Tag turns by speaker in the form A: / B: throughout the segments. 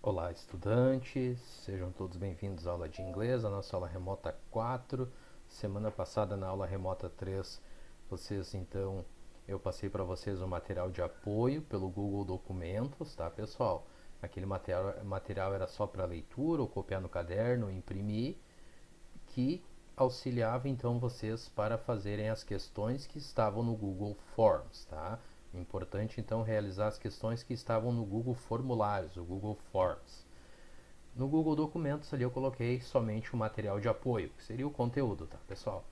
A: Olá, estudantes, sejam todos bem-vindos à aula de inglês, a nossa aula remota 4. Semana passada, na aula remota 3, eu passei para vocês o material de apoio pelo Google Documentos, tá, pessoal? Aquele material era só para leitura, ou copiar no caderno, imprimir, que auxiliava então vocês para fazerem as questões que estavam no Google Forms, tá? Importante então realizar as questões que estavam no Google Formulários, o Google Forms. No Google Documentos ali eu coloquei somente o material de apoio, que seria o conteúdo, tá, pessoal?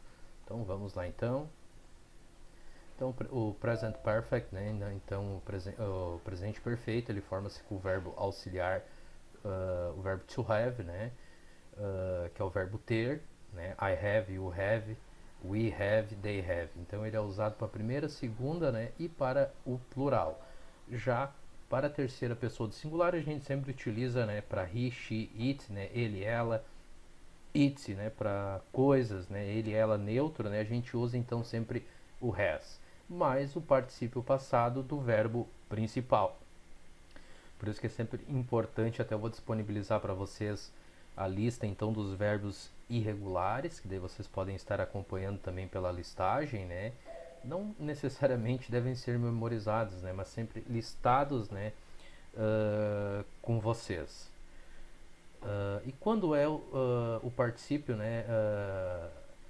A: Então vamos lá então. Então o Present Perfect, né? Então o presente perfeito ele forma-se com o verbo auxiliar, o verbo to have, né? Que é o verbo ter, né? I have, you have, we have, they have. Então ele é usado para a primeira, segunda, né? E para o plural. Já para a terceira pessoa do singular a gente sempre utiliza, né? Para he, she, it, né? Ele, ela, it, né? Para coisas, né? Ele, ela, neutro, né? A gente usa então sempre o has, mais o particípio passado do verbo principal. Por isso que é sempre importante, até eu vou disponibilizar para vocês a lista então dos verbos irregulares, que daí vocês podem estar acompanhando também pela listagem, né? Não necessariamente devem ser memorizados, né? Mas sempre listados, né? Com vocês. E quando é o particípio, né?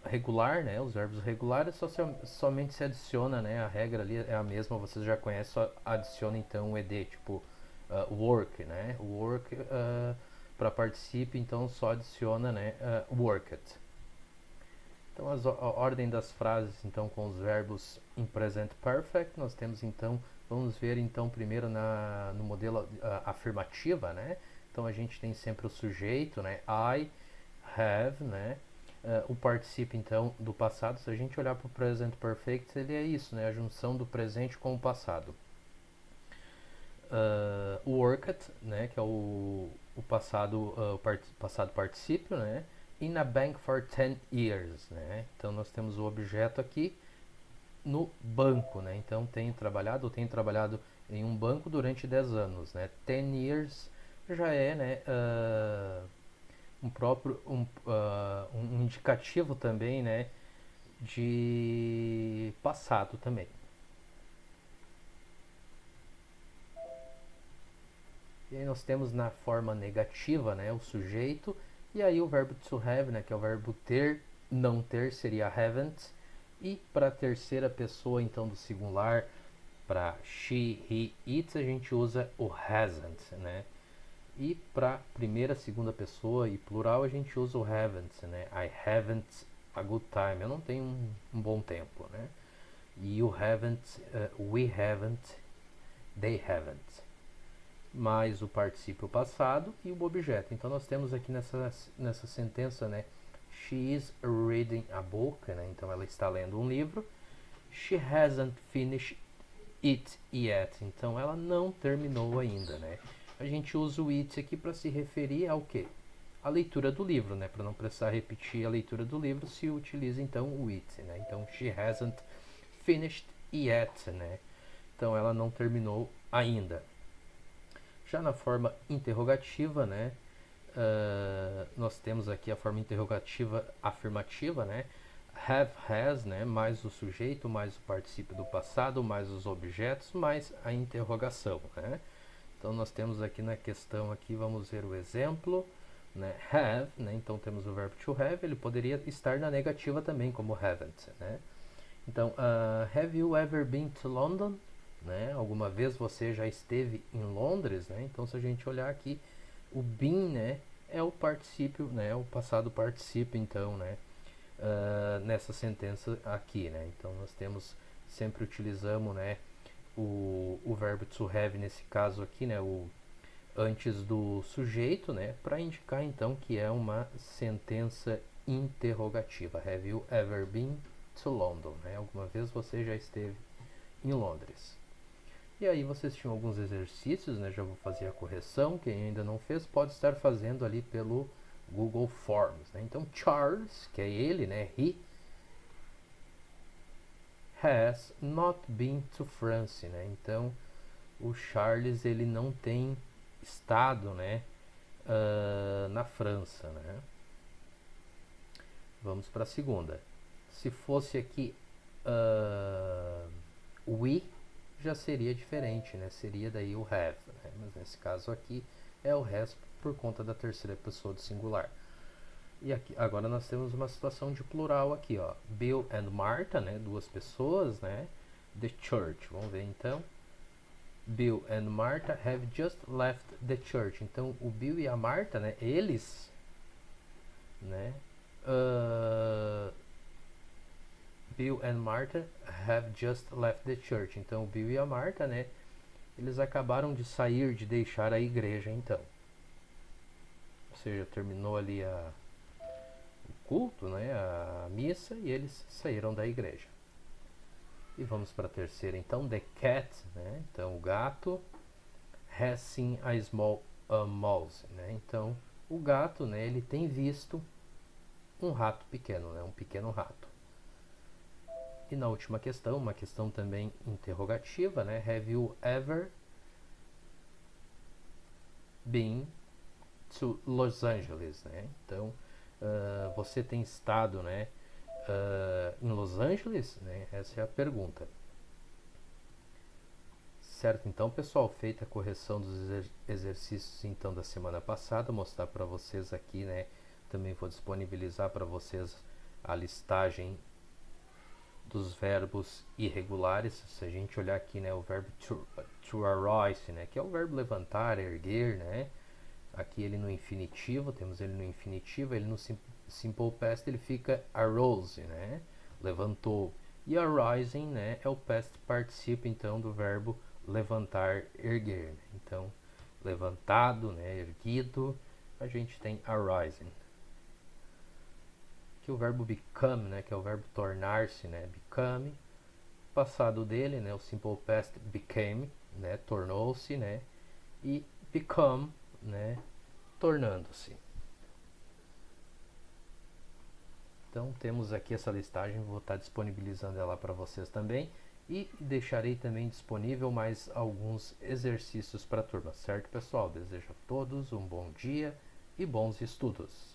A: Regular, né? Os verbos regulares somente se adiciona, né? A regra ali é a mesma, vocês já conhecem, só adiciona então o ed, tipo work, né? Work para particípio, então só adiciona, né? Worked. Então a ordem das frases, então com os verbos em present perfect, nós temos então, vamos ver então primeiro no modelo afirmativa, né? Então a gente tem sempre o sujeito, né? I have, né? O particípio então do passado, se a gente olhar para o present perfect, ele é isso, né? A junção do presente com o passado. Worked, né? Que é o passado, passado particípio, né? In a bank for 10 years, né? Então nós temos o objeto aqui no banco, né? Então tenho trabalhado em um banco durante 10 anos, né? 10 years já é, né? Um indicativo também, né? De passado também. E aí nós temos na forma negativa, né, o sujeito, e aí o verbo to have, né, que é o verbo ter, não ter seria haven't, e para a terceira pessoa então do singular, para she, he, it, a gente usa o hasn't, né? E para primeira, segunda pessoa e plural a gente usa o haven't, né? I haven't a good time, eu não tenho um bom tempo, né? E o haven't, we haven't, they haven't, mais o particípio passado e o objeto. Então nós temos aqui nessa sentença, né? She is reading a book, né? Então ela está lendo um livro. She hasn't finished it yet. Então ela não terminou ainda, né? A gente usa o it aqui para se referir ao quê? A leitura do livro, né? Para não precisar repetir a leitura do livro, se utiliza então o it, né? Então she hasn't finished yet, né? Então ela não terminou ainda. Já na forma interrogativa, né, nós temos aqui a forma interrogativa afirmativa, né, have, has, né, mais o sujeito, mais o particípio do passado, mais os objetos, mais a interrogação, né. Então nós temos aqui na questão aqui, vamos ver o exemplo, né, have, né, então temos o verbo to have, ele poderia estar na negativa também, como haven't, né. Então, have you ever been to London? Né? Alguma vez você já esteve em Londres, né? Então se a gente olhar aqui, o been, né, é o particípio, né, o passado particípio, então, né, nessa sentença aqui, né? Então nós sempre utilizamos, né, o verbo to have nesse caso aqui, né, o antes do sujeito, né, para indicar então que é uma sentença interrogativa. Have you ever been to London? Né? Alguma vez você já esteve em Londres? E aí vocês tinham alguns exercícios, né? Já vou fazer a correção. Quem ainda não fez pode estar fazendo ali pelo Google Forms. Né? Então Charles, que é ele, né? He has not been to France. Né? Então o Charles ele não tem estado, né? na França, né? Vamos para a segunda. Se fosse aqui we, já seria diferente, né? Seria daí o have, né? Mas nesse caso aqui é o has por conta da terceira pessoa do singular. E aqui, agora nós temos uma situação de plural aqui, ó. Bill and Martha, né? Duas pessoas, né? The church. Vamos ver então. Bill and Martha have just left the church. Então o Bill e a Martha, né? Eles, né? Bill and Martha have just left the church. Então o Bill e a Martha, né? Eles acabaram de sair, de deixar a igreja, então. Ou seja, terminou ali o culto, né? A missa, e eles saíram da igreja. E vamos para a terceira, então. The cat, né? Então o gato has seen a small mouse, né? Então o gato, né? Ele tem visto um rato pequeno, né? Um pequeno rato. E na última questão, uma questão também interrogativa, né? Have you ever been to Los Angeles, né? Então, você tem estado, né, em Los Angeles, né? Essa é a pergunta. Certo, então, pessoal, feita a correção dos exercícios então da semana passada, mostrar para vocês aqui, né? Também vou disponibilizar para vocês a listagem dos verbos irregulares. Se a gente olhar aqui, né, o verbo to arise, né, que é o verbo levantar, erguer, né? Aqui ele no infinitivo, temos ele no infinitivo, ele no simple past ele fica arose, né? Levantou. E arising, né, é o past participe então do verbo levantar, erguer, né? Então, levantado, né, erguido, a gente tem arising. Aqui o verbo become, né, que é o verbo tornar-se, né, become. Passado dele, né, o simple past became, né, tornou-se, né, e become, né, tornando-se. Então temos aqui essa listagem, vou estar disponibilizando ela para vocês também e deixarei também disponível mais alguns exercícios para a turma, certo, pessoal? Desejo a todos um bom dia e bons estudos.